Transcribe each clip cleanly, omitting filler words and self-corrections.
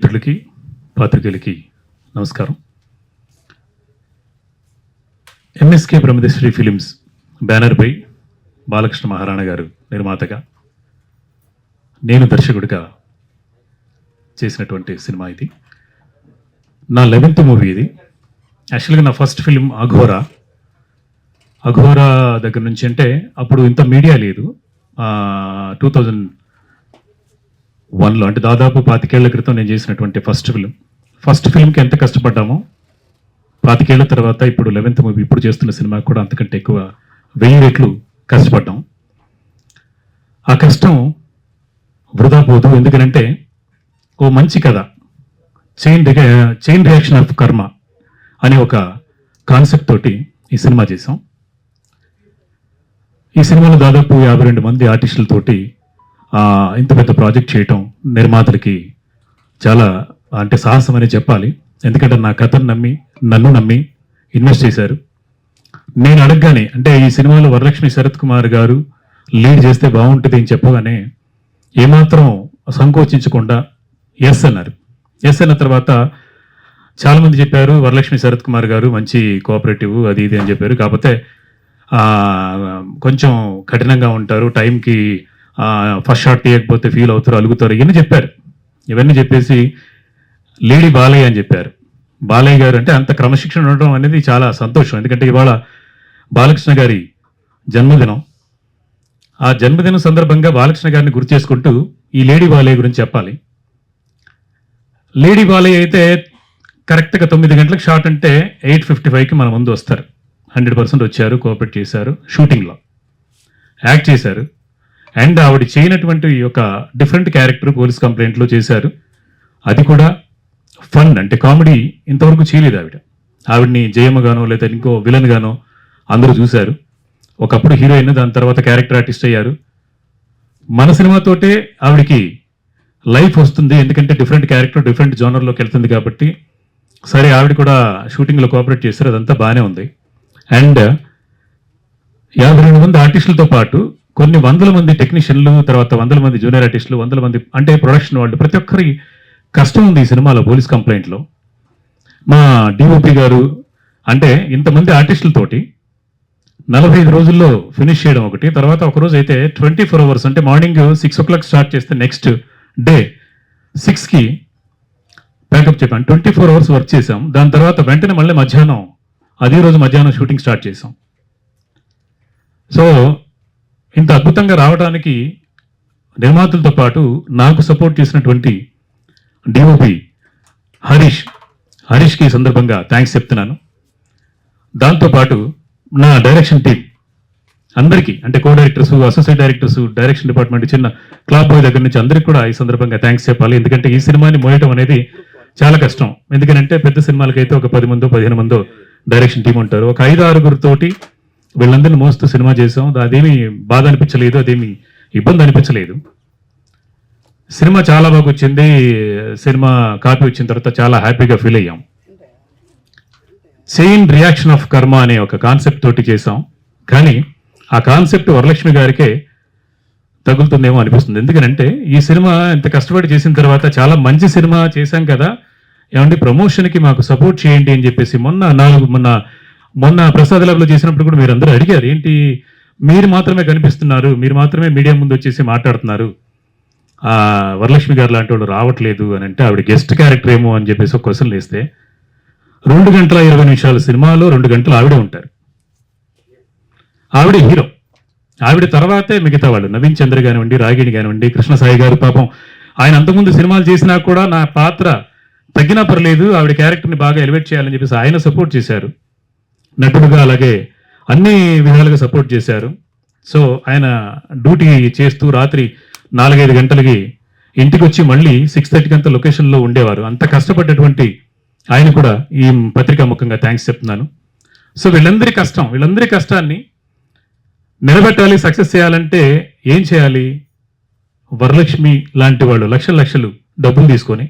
మిత్రులకి పాత్రికేయులకి నమస్కారం. MSK బ్రహ్మదేశ్వరి films బ్యానర్పై బాలకృష్ణ మహారాణా గారు నిర్మాతగా, నేను దర్శకుడిగా చేసినటువంటి సినిమా ఇది. నా 11th మూవీ ఇది. యాక్చువల్గా నా ఫస్ట్ ఫిలిం అఘోరా దగ్గర నుంచి, అంటే అప్పుడు ఇంత మీడియా లేదు. 2001లో, అంటే దాదాపు 25 ఏళ్ల క్రితం నేను చేసినటువంటి ఫస్ట్ ఫిలింకి ఎంత కష్టపడ్డామో 25 ఏళ్ల తర్వాత ఇప్పుడు 11th మూవీ ఇప్పుడు చేస్తున్న సినిమా కూడా అంతకంటే ఎక్కువ 1000 రెట్లు కష్టపడ్డాం. ఆ కష్టం వృధా పోదు. ఎందుకంటే ఓ మంచి కథ, చైన్ రియాక్షన్ ఆఫ్ కర్మ అనే ఒక కాన్సెప్ట్ తోటి ఈ సినిమా చేసాం. ఈ సినిమాలో దాదాపు 52 మంది ఆర్టిస్టులతోటి ఇంత పెద్ద ప్రాజెక్ట్ చేయటం నిర్మాతలకి చాలా అంటే సాహసం అనే చెప్పాలి. ఎందుకంటే నా కథను నమ్మి, నన్ను నమ్మి ఇన్వెస్ట్ చేశారు. నేను అడగగానే, అంటే ఈ సినిమాలో వరలక్ష్మి శరత్ కుమార్ గారు లీడ్ చేస్తే బాగుంటుంది అని చెప్పగానే ఏమాత్రం సంకోచించకుండా ఎస్ అన్నారు. ఎస్ అన్న తర్వాత చాలామంది చెప్పారు వరలక్ష్మి శరత్ కుమార్ గారు మంచి కోఆపరేటివ్ అది ఇది అని చెప్పారు. కాకపోతే కొంచెం కఠినంగా ఉంటారు, టైంకి ఫస్ట్ షాట్ తీయకపోతే ఫీల్ అవుతారు, అలుగుతారు, ఇవన్నీ చెప్పారు. ఇవన్నీ చెప్పేసి లేడీ బాలయ్య అని చెప్పారు. బాలయ్య గారు అంటే అంత క్రమశిక్షణ ఉండడం అనేది చాలా సంతోషం. ఎందుకంటే ఇవాళ బాలకృష్ణ గారి జన్మదినం. ఆ జన్మదినం సందర్భంగా బాలకృష్ణ గారిని గుర్తు చేసుకుంటూ ఈ లేడీ బాలయ్య గురించి చెప్పాలి. లేడీ బాలయ్య అయితే కరెక్ట్గా 9 గంటలకు షాట్ అంటే 8:55కి మన ముందు వస్తారు. 100% వచ్చారు, కోఆపరేట్ చేశారు, షూటింగ్లో యాక్ట్ చేశారు. అండ్ ఆవిడ చేయనటువంటి ఒక డిఫరెంట్ క్యారెక్టర్ పోలీస్ కంప్లైంట్లో చేశారు. అది కూడా ఫన్, అంటే కామెడీ ఇంతవరకు చేయలేదు ఆవిడ్ని జయమ్మగానో లేదా ఇంకో విలన్ గానో అందరూ చూశారు. ఒకప్పుడు హీరోయిన్, దాని తర్వాత క్యారెక్టర్ ఆర్టిస్ట్ అయ్యారు. మన సినిమాతోటే ఆవిడికి లైఫ్ వస్తుంది, ఎందుకంటే డిఫరెంట్ క్యారెక్టర్ డిఫరెంట్ జోనర్లోకి వెళ్తుంది కాబట్టి. సరే, ఆవిడ కూడా షూటింగ్లో కోఆపరేట్ చేశారు, అదంతా బాగానే ఉంది. అండ్ 52 మంది ఆర్టిస్టులతో పాటు కొన్ని 100 మంది టెక్నీషియన్లు, తర్వాత 100 మంది జూనియర్ ఆర్టిస్టులు, 100 మంది అంటే ప్రొడక్షన్ వాళ్ళు, ప్రతి ఒక్కరి కష్టం ఉంది ఈ సినిమాలో. పోలీస్ కంప్లైంట్లో మా డిఓపి గారు అంటే ఇంతమంది ఆర్టిస్టులతోటి 45 రోజుల్లో ఫినిష్ చేయడం ఒకటి. తర్వాత ఒకరోజు అయితే 24 hours, అంటే మార్నింగ్ 6 o'clock స్టార్ట్ చేస్తే నెక్స్ట్ డే 6కి ప్యాకప్ చెప్పాను. 24 hours వర్క్ చేసాం. దాని తర్వాత వెంటనే మళ్ళీ మధ్యాహ్నం, అదే రోజు మధ్యాహ్నం షూటింగ్ స్టార్ట్ చేసాం. సో ఇంత అద్భుతంగా రావడానికి నిర్మాతలతో పాటు నాకు సపోర్ట్ చేసినటువంటి డిఓపి హరీష్కి ఈ సందర్భంగా థ్యాంక్స్ చెప్తున్నాను. దాంతోపాటు నా డైరెక్షన్ టీం అందరికీ, అంటే co directors, associate directors, direction department, చిన్న క్లాబ్ బాయ్ దగ్గర నుంచి అందరికీ కూడా ఈ సందర్భంగా థ్యాంక్స్ చెప్పాలి. ఎందుకంటే ఈ సినిమాని మోయటం అనేది చాలా కష్టం. ఎందుకంటే పెద్ద సినిమాలకైతే ఒక 10 మందో 15 మందో డైరెక్షన్ టీం ఉంటారు. ఒక 5-6 తోటి వీళ్ళందరినీ మోస్తూ సినిమా చేసాం. అదేమి బాధ అనిపించలేదు, అదేమి ఇబ్బంది అనిపించలేదు. సినిమా చాలా బాగా వచ్చింది. సినిమా కాపీ వచ్చిన తర్వాత చాలా హ్యాపీగా ఫీల్ అయ్యాం. చైన్ రియాక్షన్ ఆఫ్ కర్మ అనే ఒక కాన్సెప్ట్ తోటి చేసాం. కానీ ఆ కాన్సెప్ట్ వరలక్ష్మి గారికే తగులుతుందేమో అనిపిస్తుంది. ఎందుకంటే ఈ సినిమా ఇంత కష్టపడి చేసిన తర్వాత చాలా మంచి సినిమా చేశాం కదా, ఏమంటే ప్రమోషన్కి మాకు సపోర్ట్ చేయండి అని చెప్పేసి మొన్న ప్రసాద్ ల్యాబ్లో చేసినప్పుడు కూడా మీరు అందరూ అడిగారు, ఏంటి మీరు మాత్రమే కనిపిస్తున్నారు, మీరు మాత్రమే మీడియా ముందు వచ్చేసి మాట్లాడుతున్నారు, వరలక్ష్మి గారు లాంటి వాళ్ళు రావట్లేదు అని. అంటే ఆవిడ గెస్ట్ క్యారెక్టర్ ఏమో అని చెప్పేసి ఒక క్వశ్చన్ వేస్తే 2 గంటల 20 నిమిషాల సినిమాలో 2 గంటలు ఆవిడే ఉంటారు. ఆవిడే హీరో. ఆవిడ తర్వాతే మిగతా వాళ్ళు, నవీన్ చంద్ర కానివ్వండి, రాగిణి కానివ్వండి, కృష్ణసాయి గారు. పాపం ఆయన అంతకుముందు సినిమాలు చేసినా కూడా నా పాత్ర తగ్గినా పర్లేదు, ఆవిడ క్యారెక్టర్ని బాగా ఎలివేట్ చేయాలని చెప్పేసి ఆయన సపోర్ట్ చేశారు నటుడుగా. అలాగే అన్ని విధాలుగా సపోర్ట్ చేశారు. సో ఆయన డ్యూటీ చేస్తూ రాత్రి 4-5 గంటలకి ఇంటికి వచ్చి మళ్ళీ 6:30కి అంతా లొకేషన్లో ఉండేవారు. అంత కష్టపడ్డటువంటి ఆయన కూడా ఈ పత్రికా ముఖంగా థ్యాంక్స్ చెప్తున్నాను. సో వీళ్ళందరి కష్టాన్ని నిలబెట్టాలి, సక్సెస్ చేయాలంటే ఏం చేయాలి? వరలక్ష్మి లాంటి వాళ్ళు లక్షలు డబ్బులు తీసుకొని,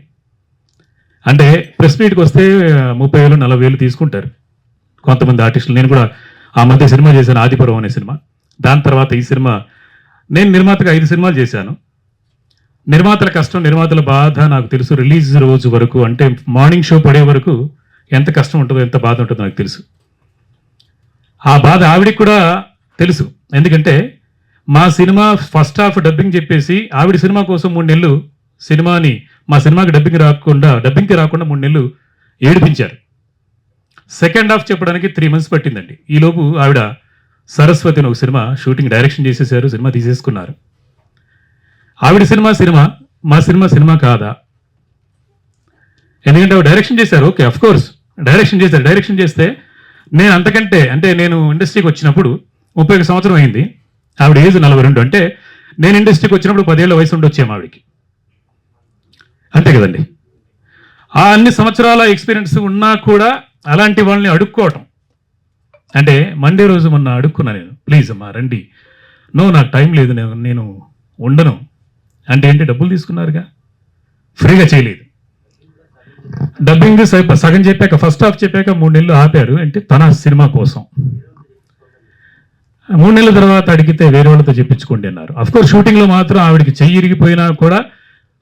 అంటే ప్రెస్ మీట్కి వస్తే 30,000-40,000 తీసుకుంటారు కొంతమంది ఆర్టిస్టులు. నేను కూడా ఆ మధ్య సినిమా చేశాను, ఆదిపురం అనే సినిమా. దాని తర్వాత ఈ సినిమా, నేను నిర్మాతగా 5 సినిమాలు చేశాను. నిర్మాతల కష్టం, నిర్మాతల బాధ నాకు తెలుసు. రిలీజ్ రోజు వరకు అంటే మార్నింగ్ షో పడే వరకు ఎంత కష్టం ఉంటుందో, ఎంత బాధ ఉంటుందో నాకు తెలుసు. ఆ బాధ ఆవిడికి కూడా తెలుసు. ఎందుకంటే మా సినిమా ఫస్ట్ హాఫ్ డబ్బింగ్ చెప్పేసి ఆవిడ సినిమా కోసం 3 నెలలు మా సినిమాకి డబ్బింగ్కి రాకుండా 3 నెలలు ఏడిపించారు. సెకండ్ హాఫ్ చెప్పడానికి 3 months పట్టిందండి. ఈలోపు ఆవిడ సరస్వతి అని ఒక సినిమా షూటింగ్ డైరెక్షన్ చేసేసారు, సినిమా తీసేసుకున్నారు. ఆవిడ మా సినిమా కాదా? ఎందుకంటే ఆవిడ డైరెక్షన్ చేశారు. ఓకే, అఫ్ కోర్స్ డైరెక్షన్ చేశారు. డైరెక్షన్ చేస్తే నేను అంతకంటే అంటే నేను ఇండస్ట్రీకి వచ్చినప్పుడు 31 సంవత్సరం అయింది. ఆవిడ ఏజ్ 42. అంటే నేను ఇండస్ట్రీకి వచ్చినప్పుడు 10 ఏళ్ల వయసు ఉండొచ్చేమో ఆవిడకి. అంతే కదండి. ఆ అన్ని సంవత్సరాల ఎక్స్పీరియన్స్ ఉన్నా కూడా అలాంటి వాళ్ళని అడుక్కోవటం. అంటే మండే రోజు మొన్న అడుక్కున్నా నేను, ప్లీజ్ అమ్మా రండి. నాకు టైం లేదు, నేను ఉండను అంటే ఏంటి, డబ్బులు తీసుకున్నారుగా, ఫ్రీగా చేయలేదు. డబ్బింగ్ సగం చెప్పాక, ఫస్ట్ హాఫ్ చెప్పాక 3 నెలలు ఆపారు. అంటే తన సినిమా కోసం 3 నెలల తర్వాత అడిగితే వేరే వాళ్ళతో చెప్పించుకోండి అన్నారు. అఫ్కోర్స్ షూటింగ్లో మాత్రం ఆవిడకి చెయ్యి ఇరిగిపోయినా కూడా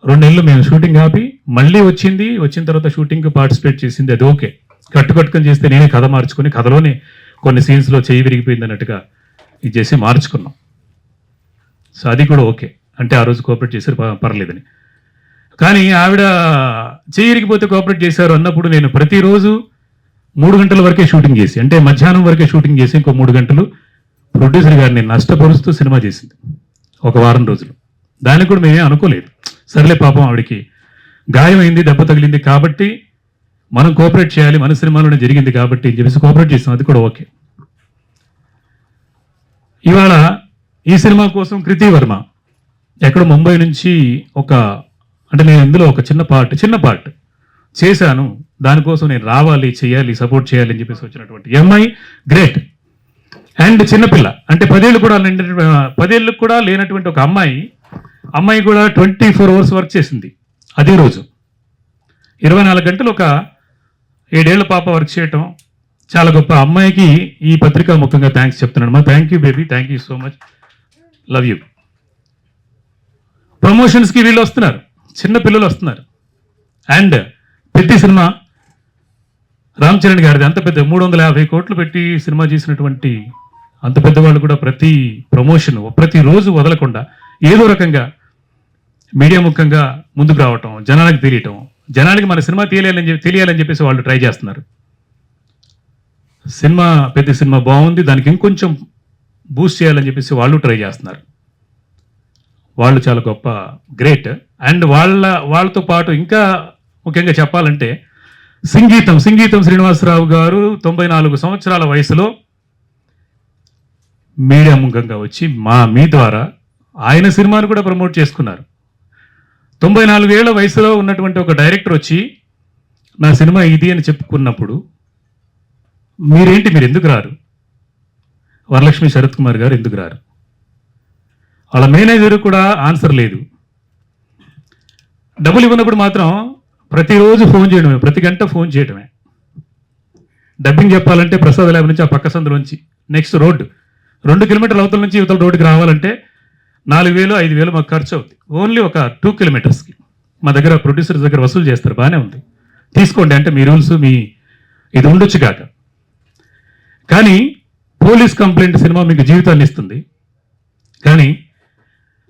2 నెలలు మేము షూటింగ్ ఆపి మళ్ళీ వచ్చిన తర్వాత షూటింగ్కి పార్టిసిపేట్ చేసింది. అది ఓకే. కట్టుకొని చేస్తే నేనే కథ మార్చుకుని కథలోనే కొన్ని సీన్స్లో చెయ్యి విరిగిపోయింది అన్నట్టుగా ఇది చేసి మార్చుకున్నాం. సో అది కూడా ఓకే. అంటే ఆ రోజు కోఆపరేట్ చేశారు, పర్లేదని. కానీ ఆవిడ చెయ్యి ఇరిగిపోతే కోఆపరేట్ చేశారు అన్నప్పుడు నేను ప్రతిరోజు 3 గంటల వరకే షూటింగ్ చేసి, అంటే మధ్యాహ్నం వరకే షూటింగ్ చేసి ఇంకో 3 గంటలు ప్రొడ్యూసర్ గారిని నష్టపరుస్తూ సినిమా చేసింది ఒక వారం రోజులు. దానికి కూడా మేమే అనుకోలేదు. సర్లే పాపం ఆవిడకి గాయమైంది, దెబ్బ తగిలింది కాబట్టి మనం కోఆపరేట్ చేయాలి, మన సినిమాలోనే జరిగింది కాబట్టి అని చెప్పేసి కోఆపరేట్ చేసాం. అది కూడా ఓకే. ఇవాళ ఈ సినిమా కోసం కృతి వర్మ ఎక్కడ ముంబై నుంచి అంటే నేను ఇందులో ఒక చిన్న పార్ట్ చేశాను. దానికోసం నేను రావాలి, చేయాలి, సపోర్ట్ చేయాలి అని చెప్పేసి వచ్చినటువంటి అమ్మాయి గ్రేట్. అండ్ చిన్నపిల్ల అంటే 10 ఏళ్ళు కూడా లేనటువంటి ఒక అమ్మాయి కూడా 24 hours వర్క్ చేసింది. అదే రోజు 24 గంటలు ఒక 7 ఏళ్ల పాప వర్క్ చేయటం చాలా గొప్ప. అమ్మాయికి ఈ పత్రిక ముఖ్యంగా థ్యాంక్స్ చెప్తున్నాను. మా thank you baby, thank you so much, love you. ప్రమోషన్స్కి వీళ్ళు వస్తున్నారు, చిన్న పిల్లలు వస్తున్నారు. అండ్ పెద్ద సినిమా రామ్ చరణ్ గారిది, అంత పెద్ద 350 కోట్లు పెట్టి సినిమా చేసినటువంటి అంత పెద్దవాళ్ళు కూడా ప్రతి ప్రమోషన్ ప్రతిరోజు వదలకుండా ఏదో రకంగా మీడియా ముఖ్యంగా ముందుకు రావటం, జనానికి తెలియటం, జనానికి మన సినిమా తెలియాలని చెప్పేసి వాళ్ళు ట్రై చేస్తున్నారు. పెద్ద సినిమా బాగుంది, దానికి ఇంకొంచెం బూస్ట్ చేయాలని చెప్పేసి వాళ్ళు ట్రై చేస్తున్నారు. వాళ్ళు చాలా గొప్ప, గ్రేట్. అండ్ వాళ్ళతో పాటు ఇంకా ముఖ్యంగా చెప్పాలంటే సంగీతం శ్రీనివాసరావు గారు 94 సంవత్సరాల వయసులో మీడియా ముఖంగా వచ్చి మీ ద్వారా ఆయన సినిమాను కూడా ప్రమోట్ చేసుకున్నారు. 94 ఏళ్ల వయసులో ఉన్నటువంటి ఒక డైరెక్టర్ వచ్చి నా సినిమా ఇది అని చెప్పుకున్నప్పుడు మీరు ఎందుకు రారు? వరలక్ష్మి శరత్ కుమార్ గారు ఎందుకు రారు? వాళ్ళ మేనేజర్ కూడా ఆన్సర్ లేదు. డబ్బులు ఇవ్వనప్పుడు మాత్రం ప్రతిరోజు ఫోన్ చేయడమే, ప్రతి గంట ఫోన్ చేయడమే. డబ్బింగ్ చెప్పాలంటే ప్రసాద్ ల్యాబ్ నుంచి ఆ పక్క సందులోంచి నెక్స్ట్ రోడ్డు 2 కిలోమీటర్ల అవతల నుంచి ఇవతల రోడ్డుకి రావాలంటే 4,000-5,000 మాకు ఖర్చు అవుతుంది. ఓన్లీ ఒక 2 kilometers మా దగ్గర ప్రొడ్యూసర్స్ దగ్గర వసూలు చేస్తారు. బాగానే ఉంది, తీసుకోండి అంటే మీ రూల్స్ ఇది ఉండొచ్చు కాక. కానీ పోలీస్ కంప్లైంట్ సినిమా మీకు జీవితాన్ని ఇస్తుంది. కానీ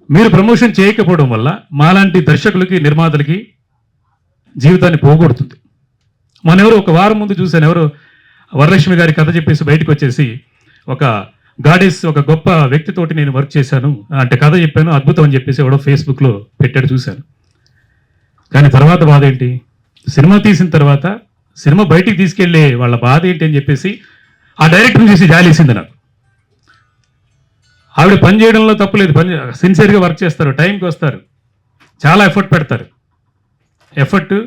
మీరు ప్రమోషన్ చేయకపోవడం వల్ల మాలాంటి దర్శకులకి, నిర్మాతలకి జీవితాన్ని పోగొడుతుంది. ఎవరు ఒక వారం ముందు చూశాను, ఎవరు వరలక్ష్మి గారి కథ చెప్పేసి బయటకు వచ్చేసి ఒక గాడెస్, ఒక గొప్ప వ్యక్తితోటి నేను వర్క్ చేశాను అంటే కథ చెప్పాను, అద్భుతం అని చెప్పేసి ఎవడో ఫేస్బుక్లో పెట్టాడు, చూశాను. కానీ తర్వాత బాధ ఏంటి, సినిమా తీసిన తర్వాత సినిమా బయటికి తీసుకెళ్లే వాళ్ళ బాధ ఏంటి అని చెప్పేసి ఆ డైరెక్టర్ని చూసి జాలేసింది నాకు. ఆవిడ పని చేయడంలో తప్పులేదు, సిన్సియర్గా వర్క్ చేస్తారు, టైంకి వస్తారు, చాలా ఎఫర్ట్ పెడతారు. ఎఫర్ట్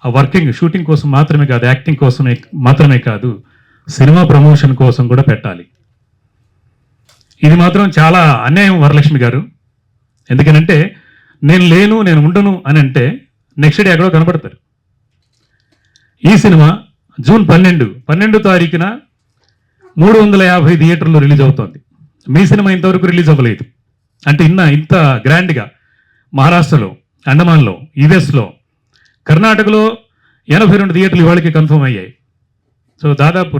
ఆ వర్కింగ్ షూటింగ్ కోసం మాత్రమే కాదు, యాక్టింగ్ కోసం మాత్రమే కాదు, సినిమా ప్రమోషన్ కోసం కూడా పెట్టాలి. ఇది మాత్రం చాలా అన్యాయం వరలక్ష్మి గారు. ఎందుకనంటే నేను ఉండను అని అంటే నెక్స్ట్ డే ఎక్కడో కనబడతారు. ఈ సినిమా జూన్ 12 తారీఖున 350 థియేటర్లో రిలీజ్ అవుతోంది. మీ సినిమా ఇంతవరకు రిలీజ్ అవ్వలేదు. అంటే ఇంత గ్రాండ్గా మహారాష్ట్రలో, అండమాన్లో, యుఎస్లో, కర్ణాటకలో 82 థియేటర్లు ఇవాళకి కన్ఫర్మ్ అయ్యాయి. సో దాదాపు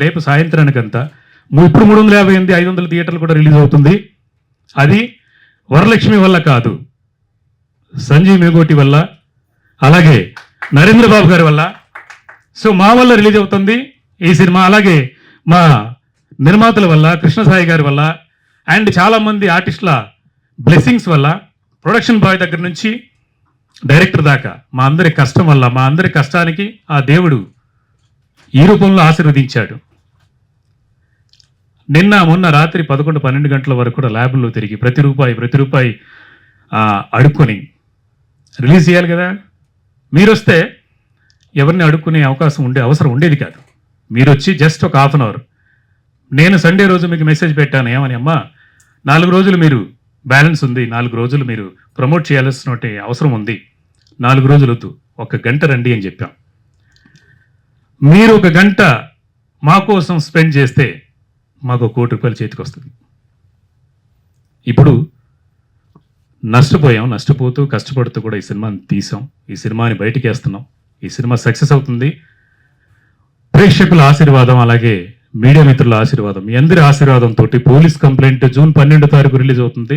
రేపు సాయంత్రానికంతా ఇప్పుడు 358 500 థియేటర్లు కూడా రిలీజ్ అవుతుంది. అది వరలక్ష్మి వల్ల కాదు, సంజీవ్ మేగోటి వల్ల, అలాగే నరేంద్ర బాబు గారి వల్ల. సో మా వల్ల రిలీజ్ అవుతుంది ఈ సినిమా. అలాగే మా నిర్మాతల వల్ల, కృష్ణసాయి గారి వల్ల, అండ్ చాలామంది ఆర్టిస్టుల బ్లెస్సింగ్స్ వల్ల, ప్రొడక్షన్ బాయ్ దగ్గర నుంచి డైరెక్టర్ దాకా మా అందరి కష్టం వల్ల, మా అందరి కష్టానికి ఆ దేవుడు ఈ రూపంలో ఆశీర్వదించాడు. నిన్న మొన్న రాత్రి 11-12 గంటల వరకు కూడా ల్యాబ్లో తిరిగి ప్రతి రూపాయి అడుక్కొని రిలీజ్ చేయాలి కదా. మీరు వస్తే ఎవరిని అడుక్కునే అవసరం ఉండేది కాదు. మీరు వచ్చి జస్ట్ ఒక హాఫ్ అన్ అవర్, నేను సండే రోజు మీకు మెసేజ్ పెట్టాను ఏమని, అమ్మా 4 రోజులు మీరు బ్యాలెన్స్ ఉంది, 4 రోజులు మీరు ప్రమోట్ చేయాల్సిన అవసరం ఉంది, 4 రోజులు వద్దు, 1 గంట రండి అని చెప్పాం. మీరు 1 గంట మా కోసం స్పెండ్ చేస్తే మాకు 1 కోటి రూపాయలు చేతికి వస్తుంది. ఇప్పుడు నష్టపోతూ కష్టపడుతూ కూడా ఈ సినిమాని తీసాం, ఈ సినిమాని బయటికి వేస్తున్నాం. ఈ సినిమా సక్సెస్ అవుతుంది. ప్రేక్షకుల ఆశీర్వాదం, అలాగే మీడియా మిత్రుల ఆశీర్వాదం, మీ అందరి ఆశీర్వాదంతో పోలీస్ కంప్లైంట్ జూన్ 12వ తారీఖు రిలీజ్ అవుతుంది.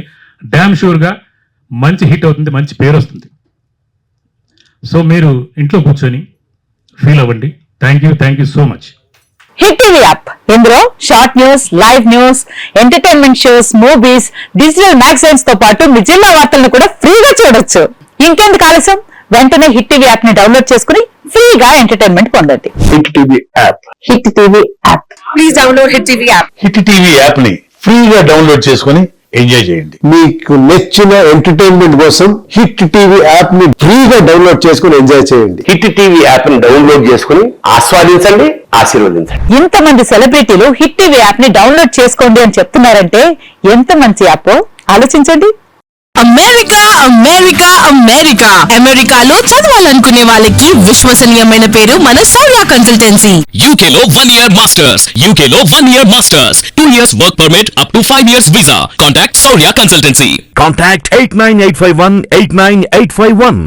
డ్యామ్ షూర్గా మంచి హిట్ అవుతుంది, మంచి పేరు వస్తుంది. సో మీరు ఇంట్లో కూర్చొని ఫీల్ అవ్వండి. Thank you so much. Hit TV app, ఇందులో short news, live news, entertainment shows, movies, digital magazines తో పాటు మీ జిల్లా వార్తలను కూడా ఫ్రీగా చూడొచ్చు. ఇంకెందుకు ఆలస్యం, వెంటనే హిట్ టీవీ యాప్ ని డౌన్లోడ్ చేసుకుని ఫ్రీగా ఎంటర్టైన్మెంట్ పొందండి. Hit TV app. Hit TV app. Please download hit TV app. Hit TV app ని ఫ్రీగా డౌన్లోడ్ చేసుకుని ఎంజాయ్ చేయండి. మీకు నచ్చిన ఎంటర్టైన్మెంట్ కోసం హిట్ టీవీ యాప్ ని ఫ్రీగా డౌన్లోడ్ చేసుకుని ఎంజాయ్ చేయండి. హిట్ టీవీ యాప్ ని డౌన్లోడ్ చేసుకుని ఆస్వాదించండి, ఆశీర్వదించండి. ఇంతమంది సెలబ్రిటీలు హిట్ టీవీ యాప్ ని డౌన్లోడ్ చేసుకోండి అని చెప్తున్నారంటే ఎంత మంచి యాప్ ఆలోచించండి. అమెరికా అమెరికా అమెరికా అమెరికాలో చదవాలనుకునే వాళ్ళకి విశ్వసనీయమైన పేరు మన సౌర్య కన్సల్టెన్సీ. UK లో 1 year masters. UK లో 1 year masters. 2 years work permit up to 5 years visa. Contact Saurya Consultancy. Contact 89851 89851.